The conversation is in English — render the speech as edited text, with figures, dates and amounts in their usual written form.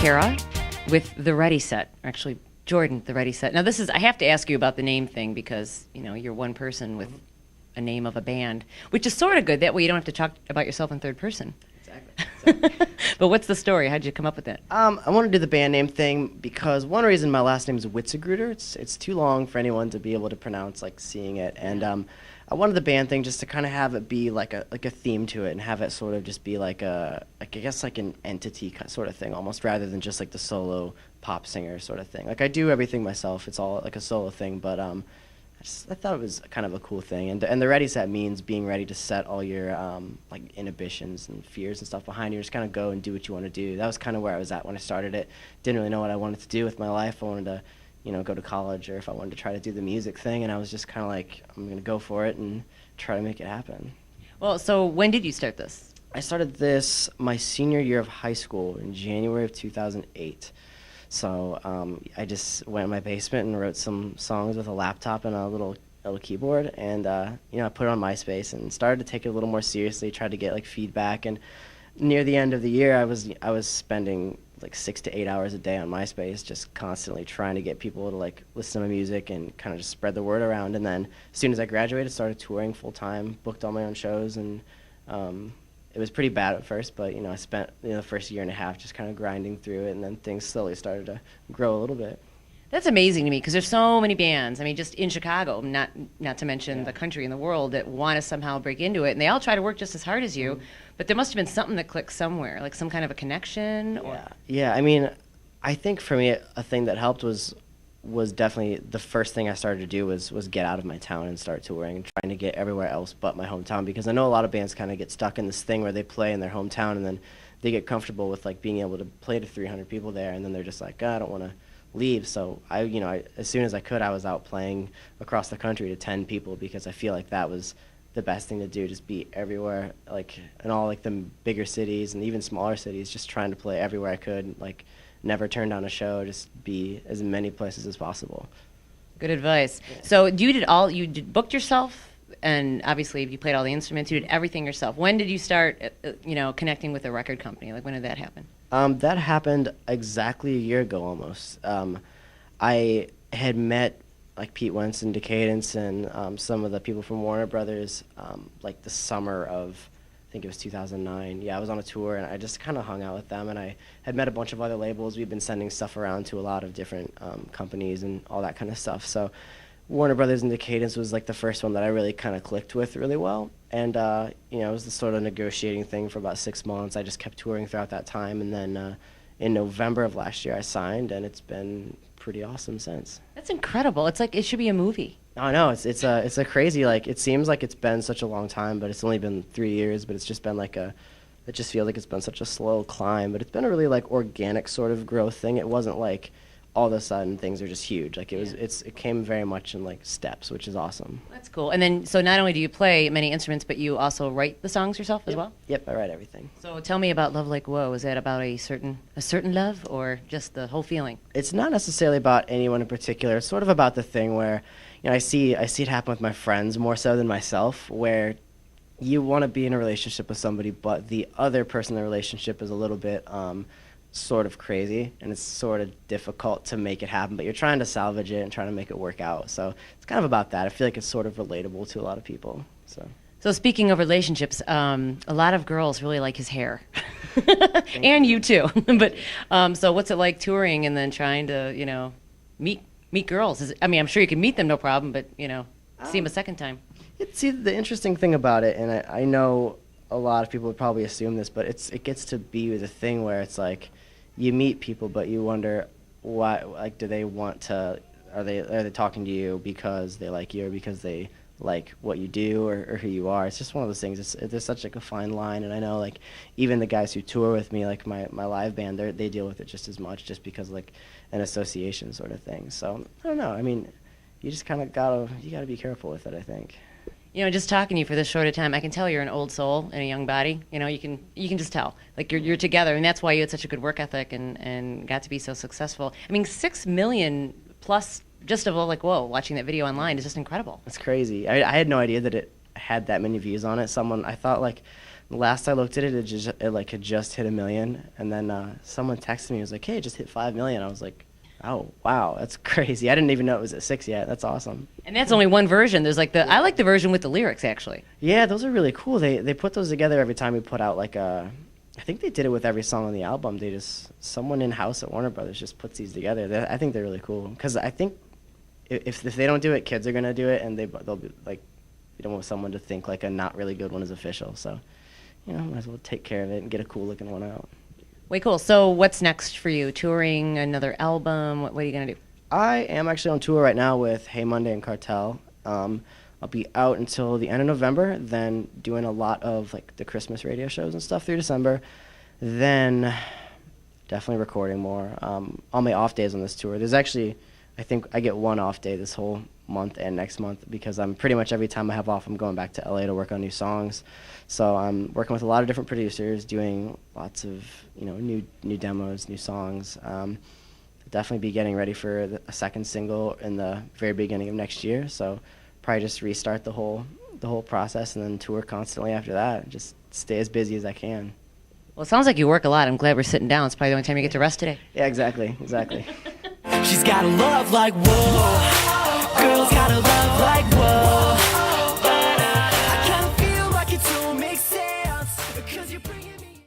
Cara with the Ready Set. Actually, Jordan, the Ready Set. Now, I have to ask you about the name thing because, you're one person with a name of a band, which is sort of good. That way you don't have to talk about yourself in third person. Exactly. But what's the story? How'd you come up with that? I want to do the band name thing because one reason my last name is Witzigreuter. It's too long for anyone to be able to pronounce, like, seeing it. And I wanted the band thing just to kind of have it be like a theme to it and have it sort of just be like I guess like an entity sort of thing almost, rather than just like the solo pop singer sort of thing. Like, I do everything myself. It's all like a solo thing, but I thought it was kind of a cool thing. And the Ready Set means being ready to set all your like inhibitions and fears and stuff behind you. Just kind of go and do what you want to do. That was kind of where I was at when I started it. Didn't really know what I wanted to do with my life. I wanted to go to college, or if I wanted to try to do the music thing, and I was just kind of like, I'm going to go for it and try to make it happen. Well, so when did you start this? I started this my senior year of high school in January of 2008. So I just went in my basement and wrote some songs with a laptop and a little keyboard, and I put it on MySpace and started to take it a little more seriously, tried to get like feedback, and near the end of the year I was spending like 6 to 8 hours a day on MySpace, just constantly trying to get people to like listen to my music and kind of just spread the word around. And then as soon as I graduated, started touring full time, booked all my own shows, and it was pretty bad at first, but I spent the first year and a half just kind of grinding through it, and then things slowly started to grow a little bit. That's amazing to me because there's so many bands. I mean, just in Chicago, not to mention the country and the world, that want to somehow break into it, and they all try to work just as hard as you. But there must have been something that clicked somewhere, like some kind of a connection. Yeah. I mean, I think for me, a thing that helped was definitely the first thing I started to do was get out of my town and start touring and trying to get everywhere else but my hometown, because I know a lot of bands kind of get stuck in this thing where they play in their hometown and then they get comfortable with like being able to play to 300 people there, and then they're just like, I don't want to leave. So I as soon as I could, I was out playing across the country to 10 people, because I feel like that was the best thing to do, just be everywhere, like in all like the bigger cities and even smaller cities, just trying to play everywhere I could, like never turn down a show, just be as many places as possible. Good advice. Yeah. So you booked yourself, and obviously you played all the instruments, you did everything yourself. When did you start connecting with a record company? Like, when did that happen? That happened exactly a year ago almost. I had met like Pete Wentz and Decadence and some of the people from Warner Brothers like the summer of, I think it was 2009. Yeah, I was on a tour, and I just kind of hung out with them, and I had met a bunch of other labels. We've been sending stuff around to a lot of different companies and all that kind of stuff. So Warner Brothers and Decadence was like the first one that I really kind of clicked with really well. And it was the sort of negotiating thing for about 6 months. I just kept touring throughout that time, and then in November of last year I signed, and it's been pretty awesome since. That's incredible. It's like it should be a movie. I know, it's a crazy, like, it seems like it's been such a long time, but it's only been 3 years, but it's just been like it just feels like it's been such a slow climb, but it's been a really like organic sort of growth thing. It wasn't like all of a sudden things are just huge. Like it came very much in like steps, which is awesome. That's cool. And then, so not only do you play many instruments, but you also write the songs yourself as well? Yep, I write everything. So tell me about Love Like Whoa. Is that about a certain love, or just the whole feeling? It's not necessarily about anyone in particular. It's sort of about the thing where, I see it happen with my friends more so than myself, where you want to be in a relationship with somebody, but the other person in the relationship is a little bit sort of crazy, and it's sort of difficult to make it happen, but you're trying to salvage it and trying to make it work out. So it's kind of about that. I feel like it's sort of relatable to a lot of people. So speaking of relationships, a lot of girls really like his hair. And you too. But so what's it like touring and then trying to, meet girls? I'm sure you can meet them no problem, but, see them a second time. See, the interesting thing about it, and I know a lot of people would probably assume this, but it gets to be the thing where it's like you meet people, but you wonder why, like, do they want to, are they talking to you because they like you or because they like what you do or who you are? It's just one of those things. There's such like a fine line, and I know like even the guys who tour with me, like my live band, they deal with it just as much, just because like an association sort of thing. So I don't know. I mean, you just kind of gotta be careful with it, I think. Just talking to you for this short a time, I can tell you're an old soul in a young body. You can just tell. Like you're together, and that's why you had such a good work ethic and got to be so successful. 6 million plus just of Like Whoa, watching that video online is just incredible. It's crazy. I had no idea that it had that many views on it. I thought like Last I looked at it, it had just hit 1 million, and then someone texted me. It was like, "Hey, it just hit 5 million." I was like, "Oh, wow, that's crazy! I didn't even know it was at 6 yet. That's awesome." And that's only one version. There's like I like the version with the lyrics actually. Yeah, those are really cool. They put those together every time we put out like a. I think they did it with every song on the album. Someone in house at Warner Brothers just puts these together. I think they're really cool because I think if they don't do it, kids are gonna do it, and they'll be like, you don't want someone to think like a not really good one is official. So, might as well take care of it and get a cool looking one out. Way cool. So what's next for you? Touring, another album? What are you gonna do? I am actually on tour right now with Hey Monday and Cartel. I'll be out until the end of November, then doing a lot of like the Christmas radio shows and stuff through December. Then definitely recording more. On my off days on this tour, there's actually, I think I get one off day this whole month and next month because I'm pretty much every time I have off, I'm going back to LA to work on new songs. So I'm working with a lot of different producers, doing lots of new demos, new songs. Definitely be getting ready for a second single in the very beginning of next year. So probably just restart the whole process and then tour constantly after that. Just stay as busy as I can. Well, it sounds like you work a lot. I'm glad we're sitting down. It's probably the only time you get to rest today. Yeah, exactly. She's got a love like whoa. Girls got a love like